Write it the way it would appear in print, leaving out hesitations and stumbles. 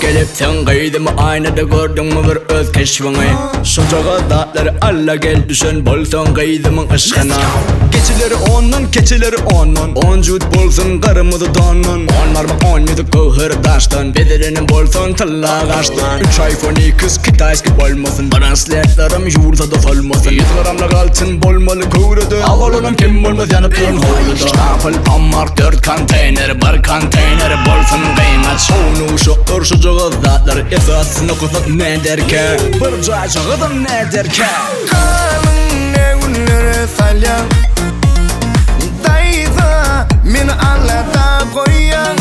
Gelip sen kıydım aynada gördün mü bir öz keşfini Şuncağa dağları alla gel düşen bolsan kıydımın ışkına Keçileri onun, keçileri onun 10 jut bolsun karımızı donun Onlar mı 10 yüzük kıhır daştan Bedirinin bolsun tılla kaçtan 3 iPhone 2 kitayski bolmasın Bransletlerim yurda da solmasın 100 gramlık altın bolmalı kıvrıdı Avalonum kim bolmaz yanıp durun huyludu Stapel pamar 4 konteyner Bir konteyner bolsun kıymat Şunu şoktur şu cığızdatlar Esasını kutup ne derken Bir cacığıdım ne derken Kalın ne günlere salyan Dayza min Allah'ta koyan